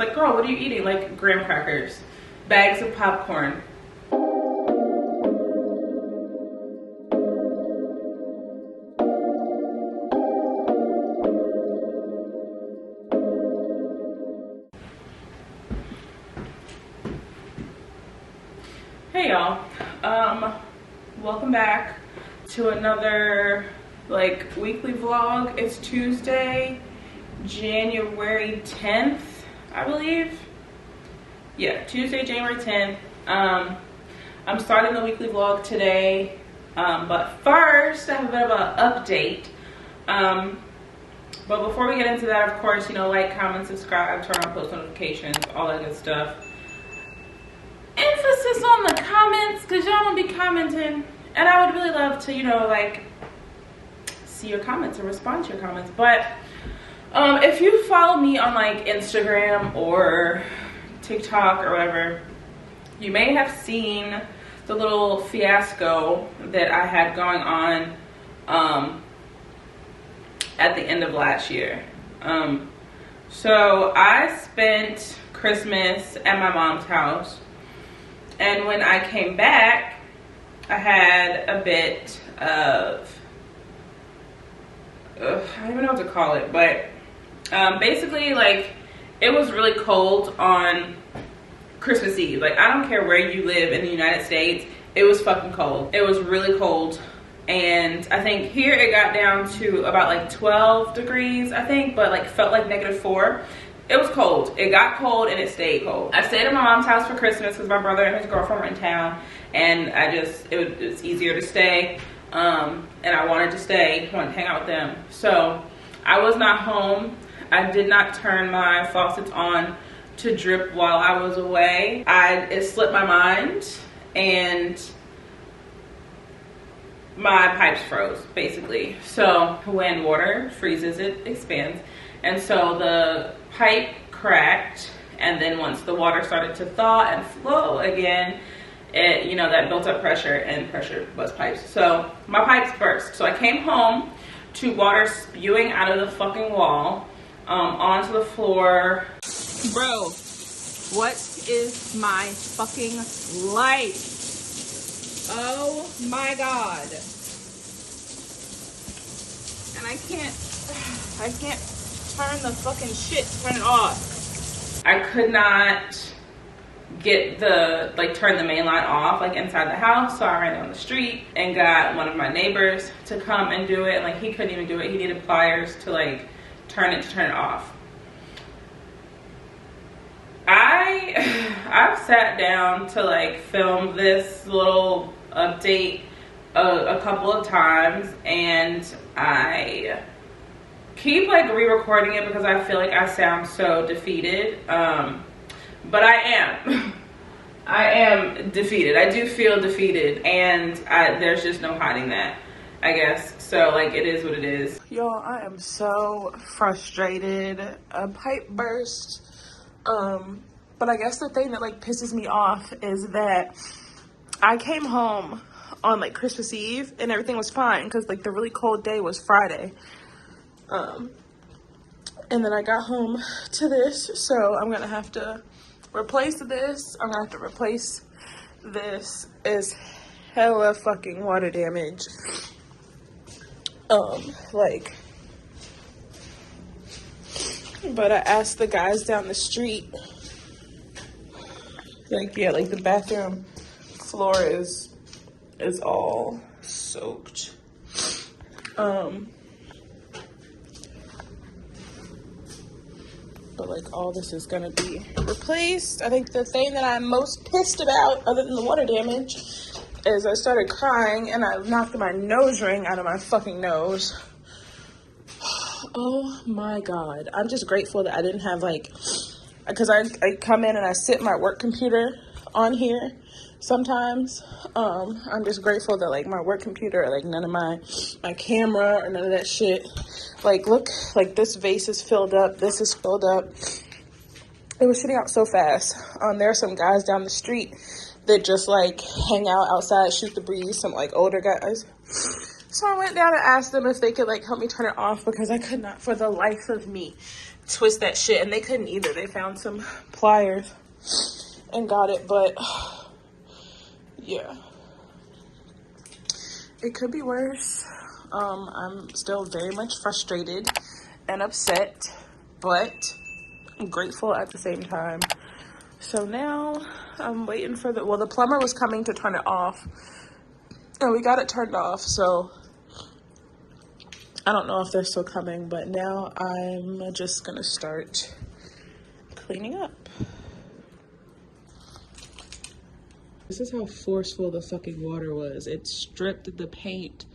Like, girl, what are you eating? Like, graham crackers, bags of popcorn. Hey y'all, welcome back to another like weekly vlog. It's Tuesday, January 10th, I believe. Yeah, Tuesday, January 10th. I'm starting the weekly vlog today, but first I have a bit of an update. But before we get into that, of course, you know, like, comment, subscribe, turn on post notifications, all that good stuff. Emphasis on the comments, because y'all don't be commenting, and I would really love to, you know, like, see your comments or respond to your comments. But if you follow me on like Instagram or TikTok or whatever, you may have seen the little fiasco that I had going on at the end of last year. So I spent Christmas at my mom's house. And when I came back, I had a bit of, I don't even know what to call it, but basically, like, it was really cold on Christmas Eve. Like, I don't care where you live in the United States, it was fucking cold. It was really cold. And I think here it got down to about like 12 degrees, I think, but like felt like -4. It was cold. It got cold and it stayed cold. I stayed at my mom's house for Christmas because my brother and his girlfriend were in town, and it was easier to stay. And I wanted to stay, wanted to hang out with them. So I was not home. I did not turn my faucets on to drip while I was away. It slipped my mind and my pipes froze, basically. So when water freezes, it expands. And so the pipe cracked, and then once the water started to thaw and flow again, it, you know, that built up pressure, and pressure bust pipes. So my pipes burst. So I came home to water spewing out of the fucking wall onto the floor. Bro, what is my fucking life? Oh my God. And I can't turn the fucking shit, turn it off. I could not get turn the main line off, like, inside the house. So I ran down the street and got one of my neighbors to come and do it. And like, he couldn't even do it. He needed pliers to like turn it off. I've sat down to like film this little update a couple of times, and I keep like re-recording it because I feel like I sound so defeated. But I am defeated. I do feel defeated, and there's just no hiding that, I guess. So like, it is what it is. Y'all, I am so frustrated. A pipe burst. But I guess the thing that like pisses me off is that I came home on like Christmas Eve and everything was fine because like the really cold day was Friday. And then I got home to this, so I'm gonna have to replace this. I'm gonna have to replace this. Is hella fucking water damage. But I asked the guys down the street, like, yeah, like the bathroom floor is all soaked. But like, all this is gonna be replaced. I think the thing that I'm most pissed about, other than the water damage, is I started crying and I knocked my nose ring out of my fucking nose. Oh my God. I'm just grateful that I didn't have like, because I come in and I sit my work computer on here sometimes. I'm just grateful that like my work computer, like none of my camera or none of that shit. Like, look, like this vase is filled up. This is filled up. It was shitting out so fast. There are some guys down the street that just like hang out outside, shoot the breeze, some like older guys. So I went down and asked them if they could like help me turn it off, because I could not for the life of me twist that shit, and they couldn't either. They found some pliers and got it, but yeah, it could be worse. I'm still very much frustrated and upset, but I'm grateful at the same time. So now I'm waiting for the plumber was coming to turn it off, and we got it turned off, so I don't know if they're still coming, but now I'm just gonna start cleaning up. This is how forceful the fucking water was. It stripped the paint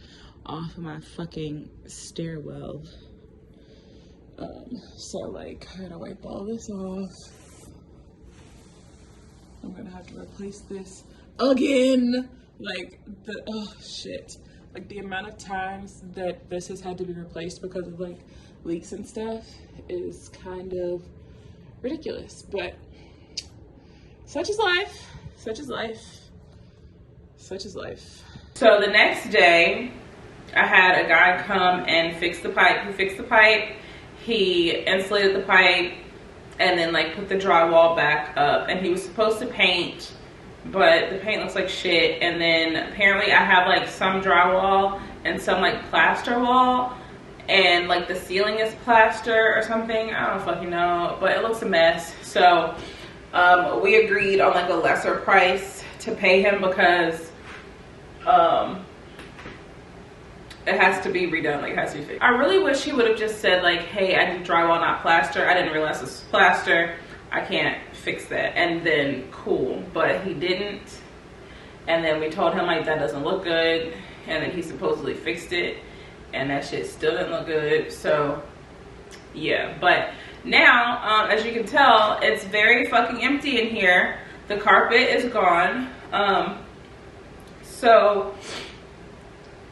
off of my fucking stairwell. So like, I gotta wipe all this off. I'm gonna have to replace this again. Like, oh shit. Like, the amount of times that this has had to be replaced because of like leaks and stuff is kind of ridiculous, but such is life. Such is life. Such is life. So the next day, I had a guy come and fix the pipe. He fixed the pipe, he insulated the pipe, and then like put the drywall back up. And he was supposed to paint, but the paint looks like shit. And then apparently I have like some drywall and some like plaster wall, and like the ceiling is plaster or something. I don't fucking know, but it looks a mess. So we agreed on like a lesser price to pay him because it has to be redone, like it has to be fixed. I really wish he would have just said like, hey, I need drywall, not plaster. I didn't realize this was plaster. I can't fix that. And then cool, but he didn't. And then we told him like, that doesn't look good. And then he supposedly fixed it, and that shit still didn't look good. So yeah, but now, as you can tell, it's very fucking empty in here. The carpet is gone. So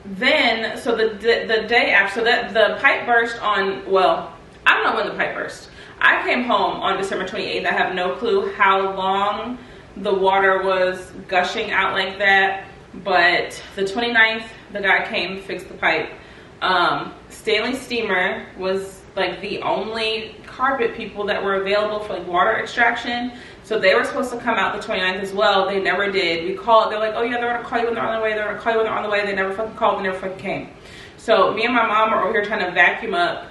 the day after, so that the pipe burst on, well, I don't know when the pipe burst. I came home on December 28th. I have no clue how long the water was gushing out like that, but the 29th, the guy came, fixed the pipe. Stanley Steamer was like the only carpet people that were available for like water extraction. So they were supposed to come out the 29th as well. They never did. We called, they're like, oh yeah, they're gonna call you when they're on the way. They're gonna call you when they're on the way. They never fucking called, they never fucking came. So me and my mom are over here trying to vacuum up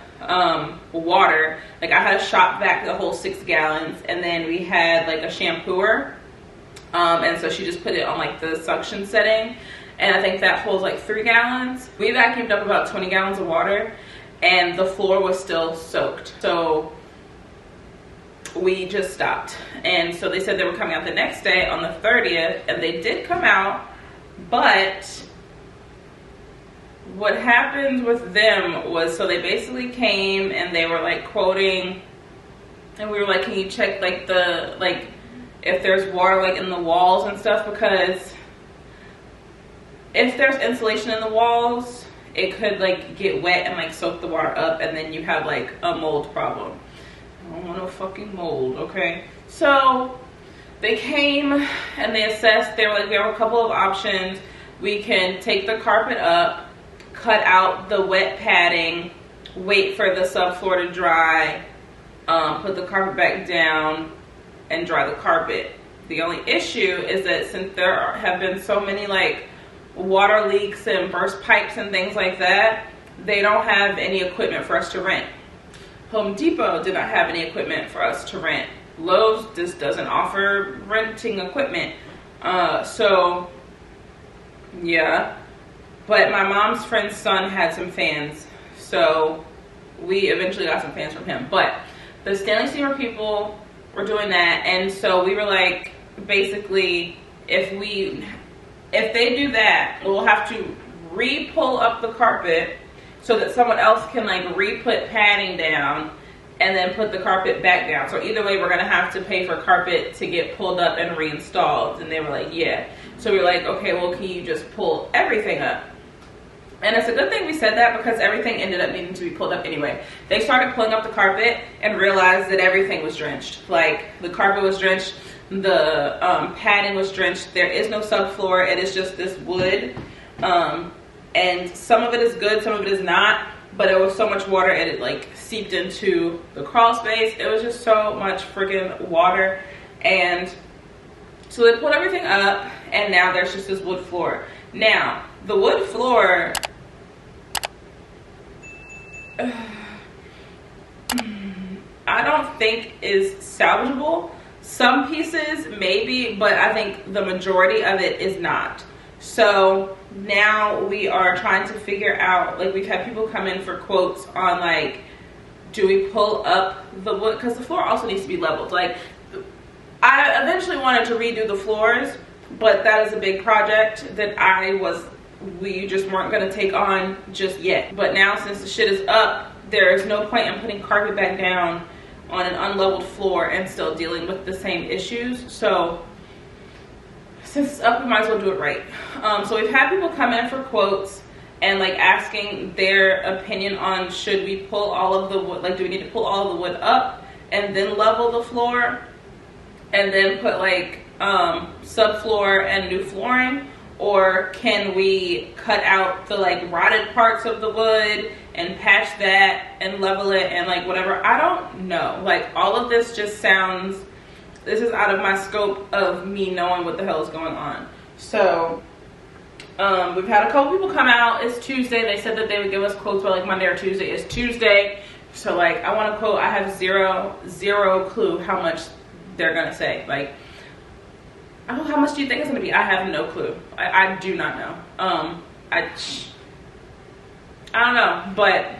water. Like, I had a shop vac the whole 6 gallons, and then we had like a shampooer. And so she just put it on like the suction setting, and I think that holds like 3 gallons. We vacuumed up about 20 gallons of water, and the floor was still soaked. So we just stopped. And so they said they were coming out the next day on the 30th, and they did come out, but what happened with them was, so they basically came and they were like quoting, and we were like, can you check like the, like if there's water like in the walls and stuff, because if there's insulation in the walls, it could like get wet and like soak the water up, and then you have like a mold problem. I don't want no fucking mold, okay? So they came and they assessed. They were like, there were a couple of options. We can take the carpet up, cut out the wet padding, wait for the subfloor to dry, put the carpet back down, and dry the carpet. The only issue is that since there have been so many like water leaks and burst pipes and things like that, they don't have any equipment for us to rent. Home Depot did not have any equipment for us to rent. Lowe's just doesn't offer renting equipment. So yeah, but my mom's friend's son had some fans, so we eventually got some fans from him. But the Stanley Steamer people were doing that, and so we were like, basically, if they do that, we'll have to re-pull up the carpet so that someone else can like re-put padding down and then put the carpet back down. So either way, we're gonna have to pay for carpet to get pulled up and reinstalled. And they were like, yeah. So we were like, okay, well, can you just pull everything up? And it's a good thing we said that, because everything ended up needing to be pulled up anyway. They started pulling up the carpet and realized that everything was drenched. Like, the carpet was drenched, the padding was drenched. There is no subfloor. It is just this wood. And some of it is good, some of it is not. but it was so much water and it like seeped into the crawl space. It was just so much freaking water. And so they pulled everything up, and now there's just this wood floor. Now the wood floor, I don't think is salvageable. Some pieces maybe, but I think the majority of it is not. So now we are trying to figure out, like, we've had people come in for quotes on like, do we pull up the wood, because the floor also needs to be leveled. Like, I eventually wanted to redo the floors, but that is a big project that we just weren't going to take on just yet. But now since the shit is up, there is no point in putting carpet back down on an unleveled floor and still dealing with the same issues. So since it's up, we might as well do it right. So we've had people come in for quotes and like asking their opinion on, should we pull all of the wood, like do we need to pull all of the wood up and then level the floor and then put like subfloor and new flooring, or can we cut out the like rotted parts of the wood and patch that and level it and like whatever. I don't know. Like, all of this just sounds, this is out of my scope of me knowing what the hell is going on. So we've had a couple people come out. It's Tuesday. They said that they would give us quotes by like Monday or Tuesday. It's Tuesday. So like, I want to quote. I have zero clue how much they're gonna say. Like, oh, how much do you think it's gonna be? I have no clue. I do not know. I don't know. But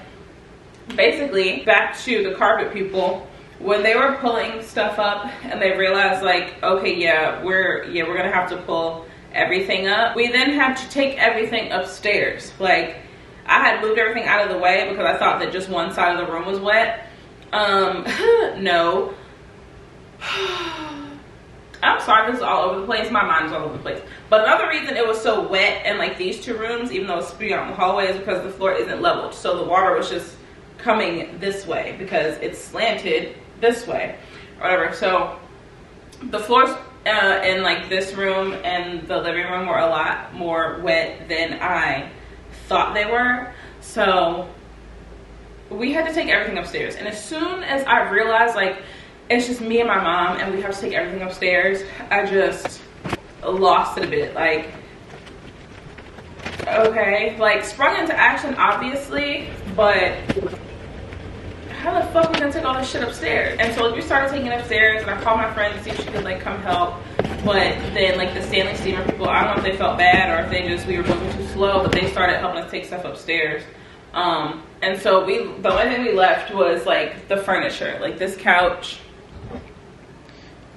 basically, back to the carpet people. When they were pulling stuff up and they realized like, okay, yeah, we're gonna have to pull everything up. We then had to take everything upstairs. Like, I had moved everything out of the way because I thought that just one side of the room was wet. No. I'm sorry, this is all over the place. My mind is all over the place. But another reason it was so wet in like these two rooms, even though it's spewing out in the hallway, is because the floor isn't leveled. So the water was just coming this way because it's slanted this way or whatever. So the floors in like this room and the living room were a lot more wet than I thought they were. So we had to take everything upstairs. And as soon as I realized like, it's just me and my mom and we have to take everything upstairs, I just lost it a bit. Like, okay, like sprung into action obviously, but how the fuck are we gonna take all this shit upstairs? And so we started taking it upstairs, and I called my friend to see if she could like come help. But then like the Stanley Steamer people, I don't know if they felt bad or if they just, we were moving too slow, but they started helping us take stuff upstairs. And so the only thing we left was like the furniture, like this couch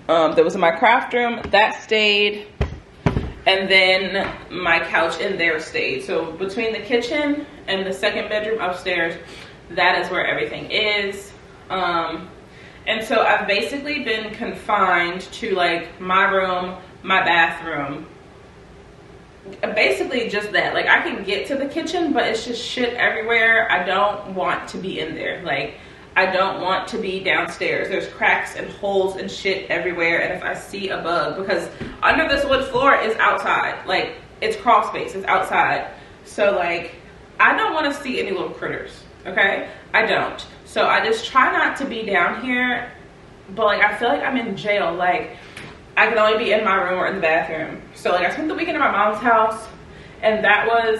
that was in my craft room, that stayed, and then my couch in there stayed. So between the kitchen and the second bedroom upstairs, that is where everything is. And so I've basically been confined to like my room, my bathroom, basically just that. Like, I can get to the kitchen, but it's just shit everywhere. I don't want to be in there. Like, I don't want to be downstairs. There's cracks and holes and shit everywhere. And if I see a bug, because under this wood floor is outside, like it's crawl space, it's outside. So like, I don't want to see any little critters, okay? I don't. So I just try not to be down here, but like, I feel like I'm in jail. Like, I can only be in my room or in the bathroom. So like, I spent the weekend at my mom's house, and that was,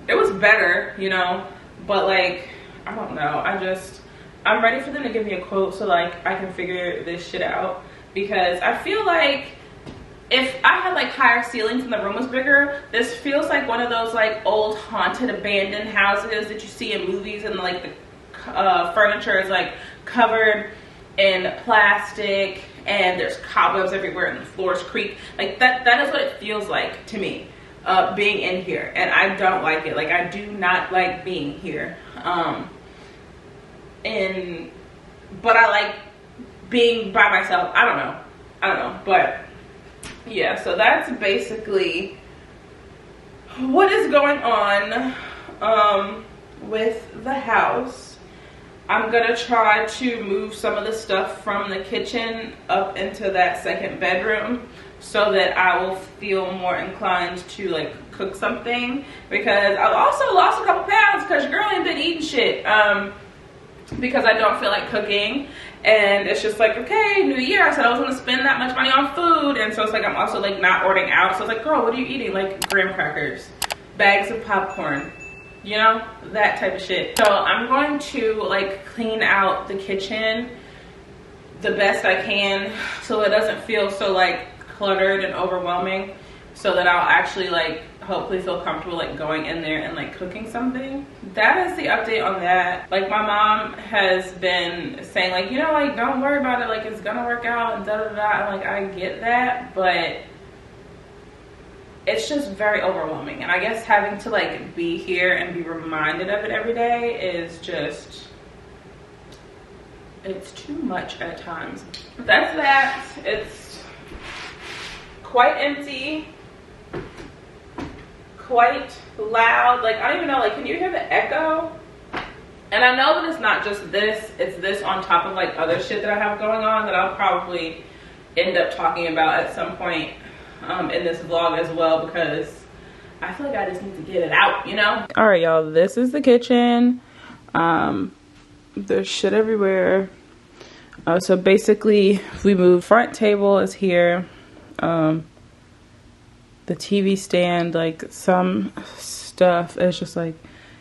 it was better, you know, but like, I don't know. I'm ready for them to give me a quote so like I can figure this shit out, because I feel like if I had like higher ceilings and the room was bigger, this feels like one of those like old haunted abandoned houses that you see in movies, and like the furniture is like covered in plastic and there's cobwebs everywhere and the floors creak. Like that is what it feels like to me, being in here, and I don't like it. Like, I do not like being here. But I like being by myself. I don't know, but yeah, so that's basically what is going on with the house. I'm gonna try to move some of the stuff from the kitchen up into that second bedroom so that I will feel more inclined to like cook something, because I've also lost a couple pounds because your girl ain't been eating shit because I don't feel like cooking. And it's just like, okay, new year, I said I was gonna spend that much money on food, and so it's like I'm also like not ordering out. So it's like, girl, what are you eating? Like graham crackers, bags of popcorn, you know, that type of shit. So I'm going to like clean out the kitchen the best I can so it doesn't feel so like cluttered and overwhelming, so that I'll actually like hopefully feel comfortable like going in there and like cooking something. That is the update on that. Like my mom has been saying like, you know, like don't worry about it, like it's gonna work out and da da da. I'm like, I get that, but it's just very overwhelming. And I guess having to like be here and be reminded of it every day is just, it's too much at times. That's that. It's quite empty, quite loud. Like I don't even know, like can you hear the echo? And I know that it's not just this, it's this on top of like other shit that I have going on that I'll probably end up talking about at some point in this vlog as well, because I feel like I just need to get it out, you know? All right, y'all, this is the kitchen. There's shit everywhere. So basically we moved, front table is here. The TV stand, like some stuff is just like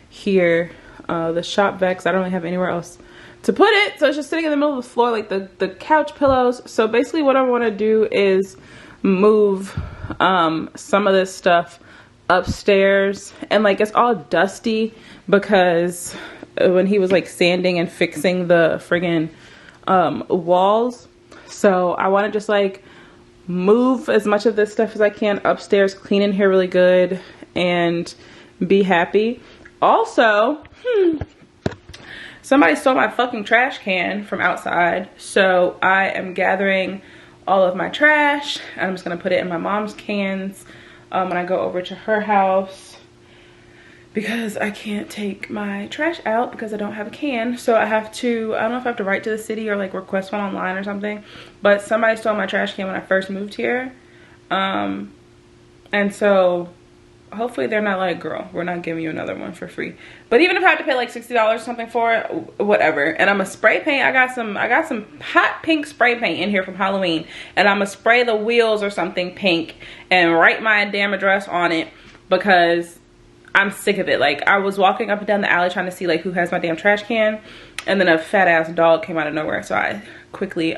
here. The shop vacs, I don't really have anywhere else to put it, so it's just sitting in the middle of the floor, like the couch pillows. So basically what I want to do is move some of this stuff upstairs, and like it's all dusty because when he was like sanding and fixing the friggin' walls. So I want to just like move as much of this stuff as I can upstairs, clean in here really good, and be happy. Also, somebody stole my fucking trash can from outside, so I am gathering all of my trash. I'm just gonna put it in my mom's cans when I go over to her house, because I can't take my trash out because I don't have a can. So I have to, I don't know if I have to write to the city or like request one online or something, but somebody stole my trash can when I first moved here. And so hopefully they're not like, girl, we're not giving you another one for free. But even if I have to pay like $60 or something for it, whatever. And I'm gonna spray paint. I got some hot pink spray paint in here from Halloween, and I'm gonna spray the wheels or something pink and write my damn address on it, because I'm sick of it. Like I was walking up and down the alley trying to see like who has my damn trash can, and then a fat ass dog came out of nowhere. So I quickly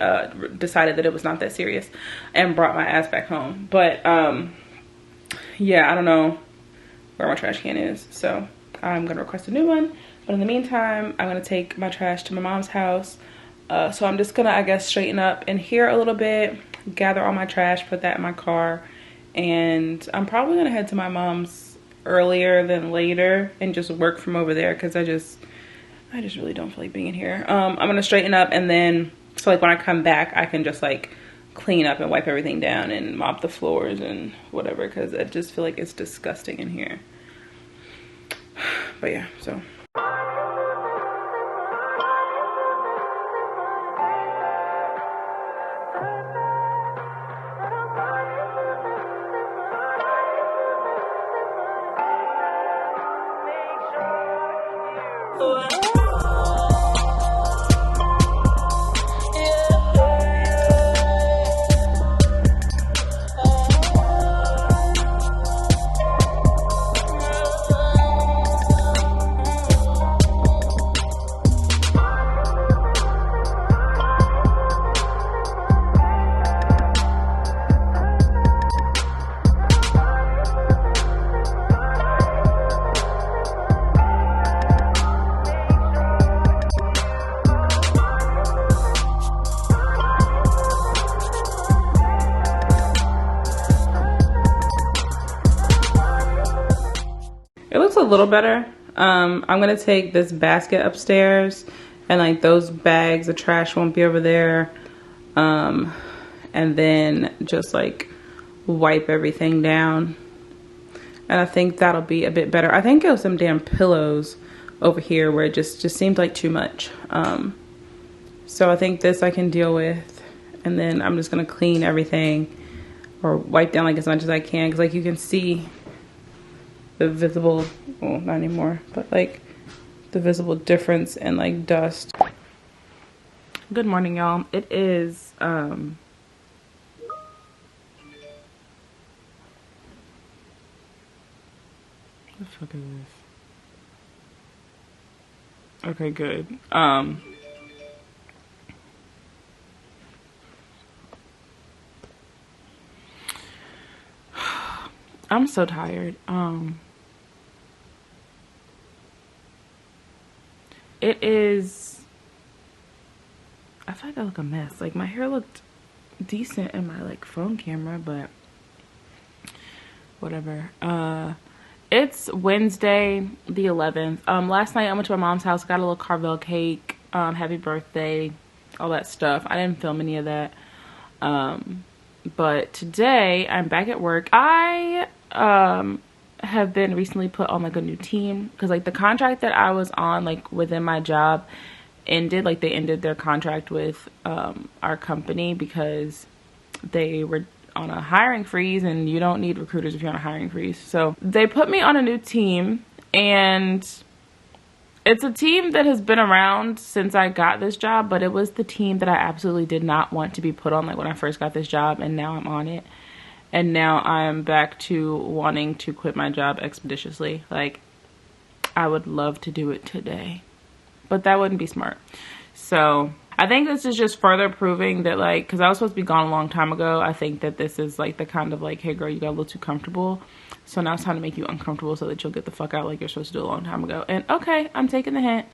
decided that it was not that serious and brought my ass back home. But yeah, I don't know where my trash can is, so I'm gonna request a new one. But in the meantime, I'm gonna take my trash to my mom's house. So I'm just gonna, I guess, straighten up in here a little bit, gather all my trash, put that in my car, and I'm probably gonna head to my mom's earlier than later and just work from over there, because I just really don't feel like being in here. I'm gonna straighten up, and then so like when I come back I can just like clean up and wipe everything down and mop the floors and whatever, because I just feel like it's disgusting in here. But yeah, so it looks a little better. I'm gonna take this basket upstairs, and like those bags of trash won't be over there, and then just like wipe everything down, and I think that'll be a bit better. I think it was some damn pillows over here where it just seemed like too much. So I think this I can deal with, and then I'm just gonna clean everything or wipe down like as much as I can, because like you can see the visible, well, not anymore, but like the visible difference in like dust. Good morning, y'all. It is what the fuck is this? Okay, good. I'm so tired. It is, I feel like I look a mess. Like my hair looked decent in my like phone camera, but whatever. It's Wednesday the 11th. Last night I went to my mom's house, got a little Carvel cake, happy birthday, all that stuff. I didn't film any of that. But today I'm back at work. I have been recently put on like a new team, because like the contract that I was on like within my job ended. Like they ended their contract with our company because they were on a hiring freeze, and you don't need recruiters if you're on a hiring freeze. So they put me on a new team, and it's a team that has been around since I got this job, but it was the team that I absolutely did not want to be put on like when I first got this job, and now I'm on it. And now I'm back to wanting to quit my job expeditiously. Like, I would love to do it today, but that wouldn't be smart. So I think this is just further proving that, like, because I was supposed to be gone a long time ago, I think that this is like the kind of like, hey girl, you got a little too comfortable, so now it's time to make you uncomfortable so that you'll get the fuck out like you're supposed to do a long time ago. And okay, I'm taking the hint.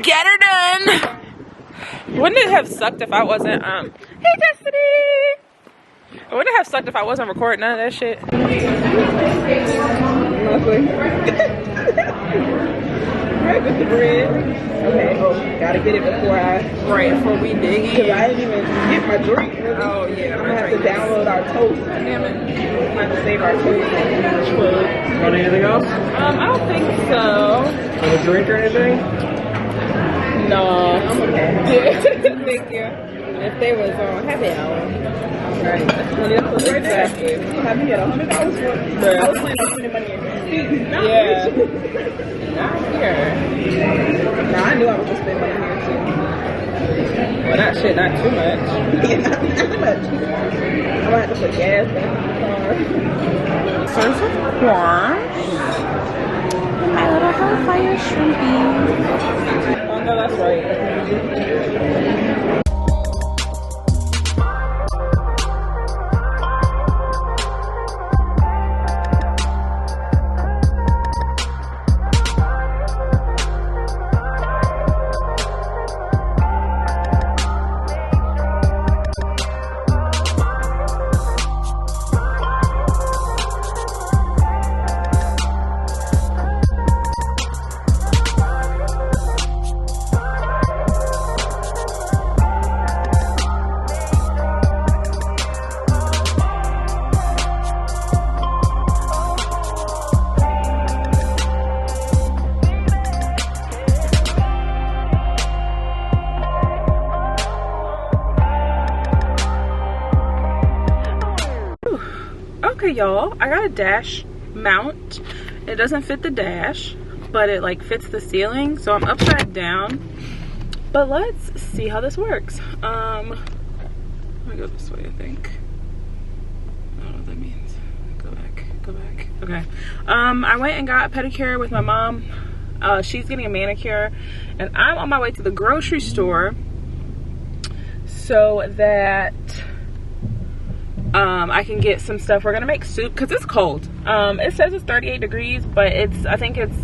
Get her done. Wouldn't it have sucked if I wasn't hey Destiny, wouldn't it have sucked if I wasn't recording none of that shit? Right with the bread. Okay, gotta get it before we dig in. Because I didn't even get my drink. Really. Oh yeah, I'm gonna have to download our toast. Damn it. I'm gonna have to save our toast. Want anything else? I don't think so. Want a drink or anything? No, I'm okay. Thank you. If they was on happy hour. Right. That's $20 right there. Exactly. Have you had $100 for it? I was planning on spending money in fees. Yeah. Not here. Now I knew I was gonna spend money here too. Well, not shit, not too much. Yeah, not too much. I'm gonna have to put gas in my car. Serves with corn. My little hellfire shrimpy. Oh no, that's right. Okay, y'all, I got a dash mount. It doesn't fit the dash, but it like fits the ceiling, so I'm upside down. But let's see how this works. Let me go this way, I think. I don't know what that means. Go back, go back. Okay. I went and got a pedicure with my mom. She's getting a manicure, and I'm on my way to the grocery store so that I can get some stuff. We're gonna make soup because it's cold. It says it's 38 degrees, but I think it's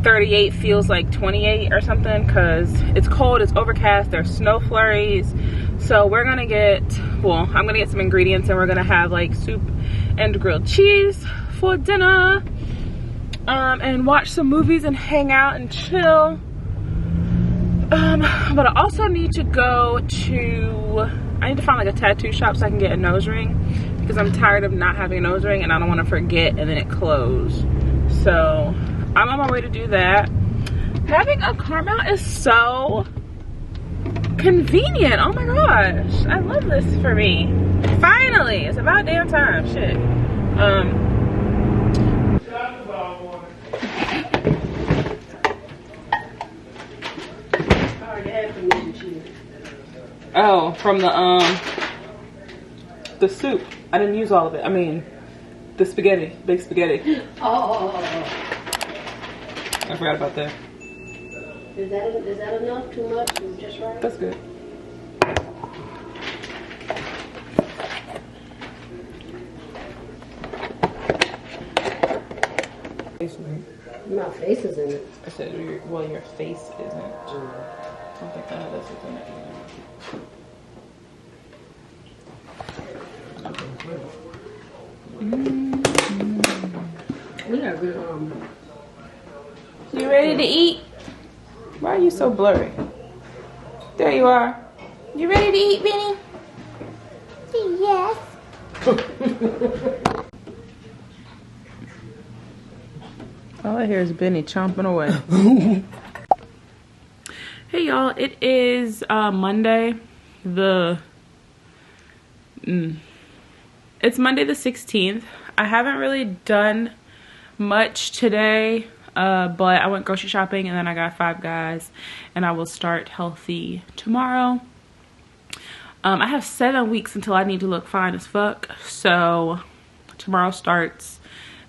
38, feels like 28 or something, because it's cold, it's overcast, there's snow flurries. So we're gonna get, well, I'm gonna get some ingredients, and we're gonna have like soup and grilled cheese for dinner, and watch some movies and hang out and chill. But I also need to go to, I need to find like a tattoo shop so I can get a nose ring, because I'm tired of not having a nose ring and I don't want to forget and then it closed. So I'm on my way to do that. Having a car mount is so convenient. Oh my gosh, I love this for me. Finally, it's about damn time. Shit. Oh, from the soup. I didn't use all of it. I mean, the spaghetti, big spaghetti. Oh. I forgot about that. Is that enough? Too much? Or just right? That's good. My face is in it. I said, well, your face isn't. I don't think that this is in it. We got good, You ready to eat? Why are you so blurry? There you are. You ready to eat, Benny? Yes. All I hear is Benny chomping away. Hey y'all, it is Monday. It's Monday the 16th. I haven't really done much today, but I went grocery shopping and then I got Five Guys, and I will start healthy tomorrow. I have 7 weeks until I need to look fine as fuck, so tomorrow starts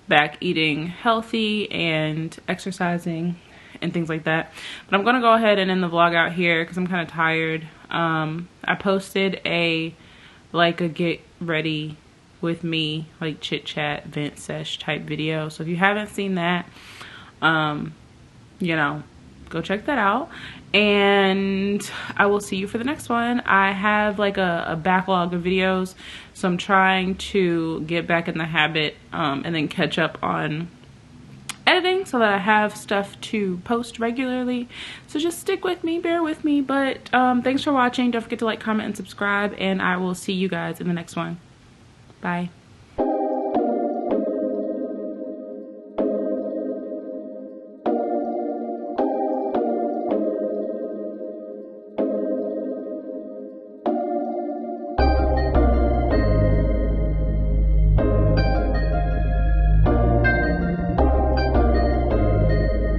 back eating healthy and exercising and things like that. But I'm gonna go ahead and end the vlog out here because I'm kind of tired. I posted a get ready with me, like chit chat vent sesh type video, so if you haven't seen that, you know, go check that out, and I will see you for the next one. I have like a backlog of videos, so I'm trying to get back in the habit and then catch up on editing so that I have stuff to post regularly. So just stick with me, bear with me. But thanks for watching. Don't forget to like, comment, and subscribe, and I will see you guys in the next one. Bye.